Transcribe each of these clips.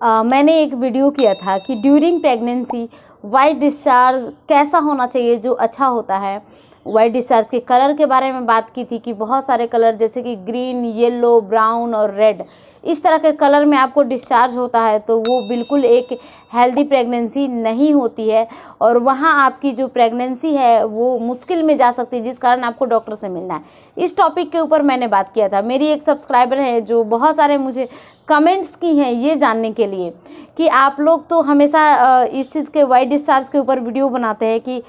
मैंने एक वीडियो किया था कि ड्यूरिंग प्रेगनेंसी वाइट डिस्चार्ज कैसा होना चाहिए जो अच्छा होता है। वाइट डिस्चार्ज के कलर के बारे में बात की थी कि बहुत सारे कलर जैसे कि ग्रीन, येलो, ब्राउन और रेड, इस तरह के कलर में आपको डिस्चार्ज होता है तो वो बिल्कुल एक हेल्दी प्रेगनेंसी नहीं होती है और वहाँ आपकी जो प्रेगनेंसी है वो मुश्किल में जा सकती है, जिस कारण आपको डॉक्टर से मिलना है। इस टॉपिक के ऊपर मैंने बात किया था। मेरी एक सब्सक्राइबर है जो बहुत सारे मुझे कमेंट्स की हैं ये जानने के लिए कि आप लोग तो हमेशा इस चीज़ के वाइट डिस्चार्ज के ऊपर वीडियो बनाते हैं कि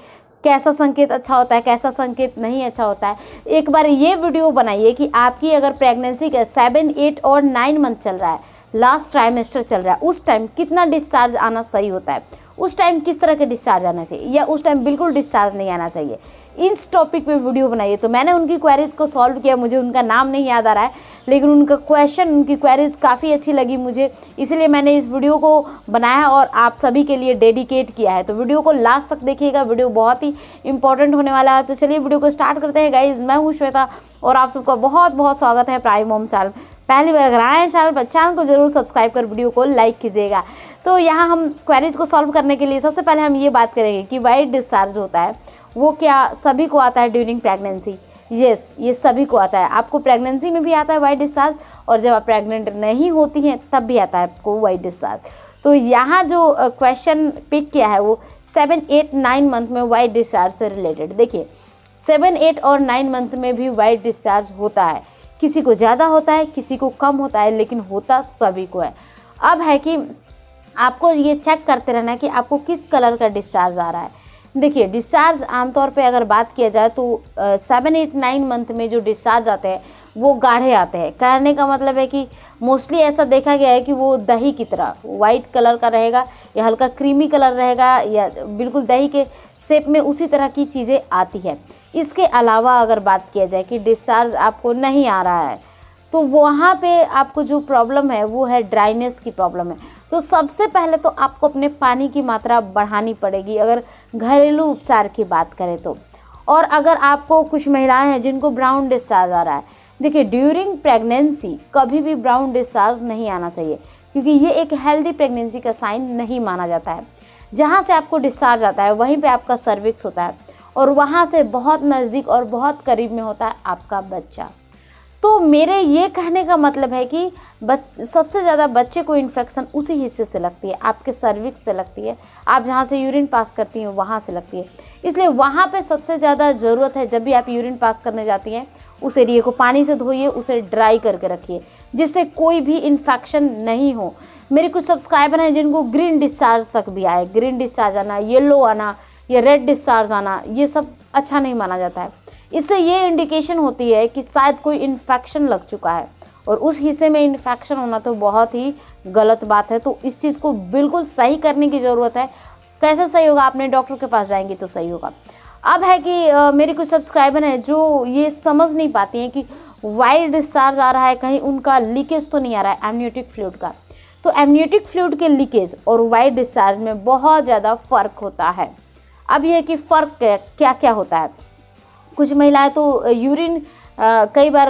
कैसा संकेत अच्छा होता है, कैसा संकेत नहीं अच्छा होता है। एक बार ये वीडियो बनाइए कि आपकी अगर प्रेगनेंसी का 7, 8 और 9 मंथ चल रहा है, लास्ट ट्राइमेस्टर चल रहा है, उस टाइम कितना डिस्चार्ज आना सही होता है, उस टाइम किस तरह के डिस्चार्ज आना चाहिए या उस टाइम बिल्कुल डिस्चार्ज नहीं आना चाहिए, इस टॉपिक पे वीडियो बनाइए। तो मैंने उनकी क्वेरीज को सॉल्व किया। मुझे उनका नाम नहीं याद आ रहा है, लेकिन उनका क्वेश्चन, उनकी क्वेरीज काफ़ी अच्छी लगी मुझे, इसलिए मैंने इस वीडियो को बनाया और आप सभी के लिए डेडिकेट किया है। तो वीडियो को लास्ट तक देखिएगा, वीडियो बहुत ही इंपॉर्टेंट होने वाला है। तो चलिए वीडियो को स्टार्ट करते हैं गाइज। मैं हूँ श्वेता और आप सबका बहुत बहुत स्वागत है प्राइम मोम चैनल। पहली बार अगर आए चैनल को जरूर सब्सक्राइब कर वीडियो को लाइक कीजिएगा। तो यहाँ हम क्वेरीज को सॉल्व करने के लिए सबसे पहले हम ये बात करेंगे कि वाइट डिस्चार्ज होता है वो क्या सभी को आता है ड्यूरिंग प्रेगनेंसी। यस, ये सभी को आता है। आपको प्रेगनेंसी में भी आता है वाइट डिस्चार्ज और जब आप प्रेग्नेंट नहीं होती हैं तब भी आता है आपको वाइट डिस्चार्ज। तो यहाँ जो क्वेश्चन पिक किया है वो 7, 8, 9 मंथ में वाइट डिस्चार्ज से रिलेटेड। देखिए 7, 8 और 9 मंथ में भी वाइट डिस्चार्ज होता है। किसी को ज़्यादा होता है, किसी को कम होता है, लेकिन होता सभी को है। अब है कि आपको ये चेक करते रहना है कि आपको किस कलर का डिस्चार्ज आ रहा है। देखिए डिस्चार्ज आमतौर पे अगर बात किया जाए तो 7, 8, 9 मंथ में जो डिस्चार्ज आते हैं वो गाढ़े आते हैं। कहने का मतलब है कि मोस्टली ऐसा देखा गया है कि वो दही की तरह वाइट कलर का रहेगा या हल्का क्रीमी कलर रहेगा या बिल्कुल दही के शेप में, उसी तरह की चीज़ें आती है। इसके अलावा अगर बात किया जाए कि डिस्चार्ज आपको नहीं आ रहा है तो वहाँ पे आपको जो प्रॉब्लम है वो है ड्राइनेस की प्रॉब्लम है। तो सबसे पहले तो आपको अपने पानी की मात्रा बढ़ानी पड़ेगी अगर घरेलू उपचार की बात करें तो। और अगर आपको कुछ महिलाएं हैं जिनको ब्राउन डिस्चार्ज आ रहा है, देखिए ड्यूरिंग प्रेगनेंसी कभी भी ब्राउन डिस्चार्ज नहीं आना चाहिए क्योंकि ये एक हेल्दी प्रेगनेंसी का साइन नहीं माना जाता है। जहाँ से आपको डिस्चार्ज आता है वहीं पर आपका सर्विक्स होता है और वहाँ से बहुत नज़दीक और बहुत करीब में होता है आपका बच्चा। तो मेरे ये कहने का मतलब है कि सबसे ज़्यादा बच्चे को इन्फेक्शन उसी हिस्से से लगती है, आपके सर्विक्स से लगती है, आप जहाँ से यूरिन पास करती हैं वहाँ से लगती है। इसलिए वहाँ पे सबसे ज़्यादा ज़रूरत है जब भी आप यूरिन पास करने जाती हैं उस एरिए को पानी से धोइए, उसे ड्राई करके रखिए जिससे कोई भी इन्फेक्शन नहीं हो। मेरे कुछ सब्सक्राइबर हैं जिनको ग्रीन डिस्चार्ज तक भी आए। ग्रीन डिस्चार्ज आना, येलो आना या रेड डिस्चार्ज आना, ये सब अच्छा नहीं माना जाता है। इससे ये इंडिकेशन होती है कि शायद कोई इन्फेक्शन लग चुका है और उस हिस्से में इन्फेक्शन होना तो बहुत ही गलत बात है। तो इस चीज़ को बिल्कुल सही करने की ज़रूरत है। कैसे सही होगा? आपने डॉक्टर के पास जाएंगे तो सही होगा। अब है कि मेरे कुछ सब्सक्राइबर हैं जो ये समझ नहीं पाती हैं कि वाइट डिस्चार्ज आ रहा है, कहीं उनका लीकेज तो नहीं आ रहा है एमनियोटिक फ्लूइड का। तो एमनियोटिक फ्लूइड के लीकेज और वाइट डिस्चार्ज में बहुत ज़्यादा फ़र्क होता है। अब यह कि फ़र्क क्या क्या होता है। कुछ महिलाएं तो यूरिन कई बार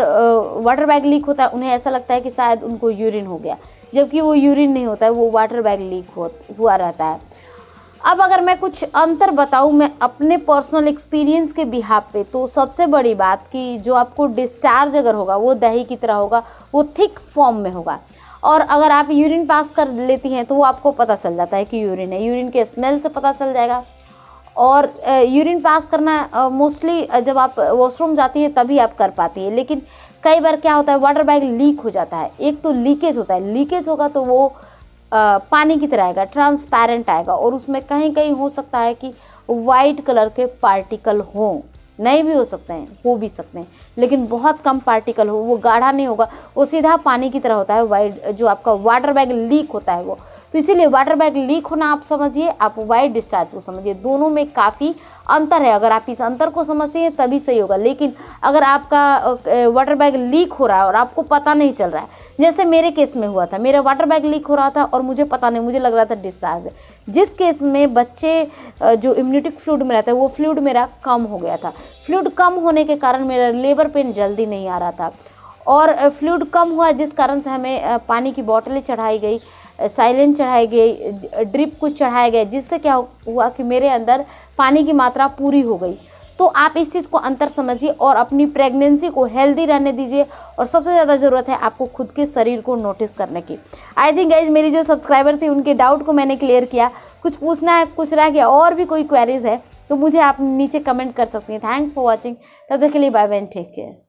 वाटर बैग लीक होता है, उन्हें ऐसा लगता है कि शायद उनको यूरिन हो गया, जबकि वो यूरिन नहीं होता है, वो वाटर बैग लीक हुआ रहता है। अब अगर मैं कुछ अंतर बताऊं मैं अपने पर्सनल एक्सपीरियंस के बिहाफ पे, तो सबसे बड़ी बात कि जो आपको डिस्चार्ज अगर होगा वो दही की तरह होगा, वो थिक फॉर्म में होगा। और अगर आप यूरिन पास कर लेती हैं तो वो आपको पता चल जाता है कि यूरिन है, यूरिन के स्मेल से पता चल जाएगा। और यूरिन पास करना मोस्टली जब आप वॉशरूम जाती हैं तभी आप कर पाती हैं, लेकिन कई बार क्या होता है वाटर बैग लीक हो जाता है। एक तो लीकेज होता है, लीकेज होगा तो वो पानी की तरह आएगा, ट्रांसपेरेंट आएगा और उसमें कहीं कहीं हो सकता है कि वाइट कलर के पार्टिकल हों, नहीं भी हो सकते हैं, हो भी सकते हैं, लेकिन बहुत कम पार्टिकल हो, वो गाढ़ा नहीं होगा, वो सीधा पानी की तरह होता है वाइट, जो आपका वाटर बैग लीक होता है वो। तो इसीलिए वाटर बैग लीक होना आप समझिए, आप वाइट डिस्चार्ज को समझिए, दोनों में काफ़ी अंतर है। अगर आप इस अंतर को समझते हैं तभी सही होगा। लेकिन अगर आपका वाटर बैग लीक हो रहा है और आपको पता नहीं चल रहा है, जैसे मेरे केस में हुआ था, मेरा वाटर बैग लीक हो रहा था और मुझे पता नहीं, मुझे लग रहा था डिस्चार्ज है। जिस केस में बच्चे जो इम्यूनिटिक फ्लूइड में रहता है वो फ्लूइड मेरा कम हो गया था। फ्लूइड कम होने के कारण मेरा लेबर पेन जल्दी नहीं आ रहा था और फ्लूइड कम हुआ जिस कारण से हमें पानी की बोतलें चढ़ाई गई, साइलेंट चढ़ाए गए, ड्रिप कुछ चढ़ाए गए, जिससे क्या हुआ कि मेरे अंदर पानी की मात्रा पूरी हो गई। तो आप इस चीज़ को अंतर समझिए और अपनी प्रेगनेंसी को हेल्दी रहने दीजिए। और सबसे ज़्यादा ज़रूरत है आपको खुद के शरीर को नोटिस करने की। आई थिंक गाइज मेरी जो सब्सक्राइबर थी उनके डाउट को मैंने क्लियर किया। कुछ पूछना है, कुछ रह गया और भी कोई क्वेरीज है तो मुझे आप नीचे कमेंट कर सकती हैं। Thanks for watching. तब तक के लिए बाय बाय, टेक केयर।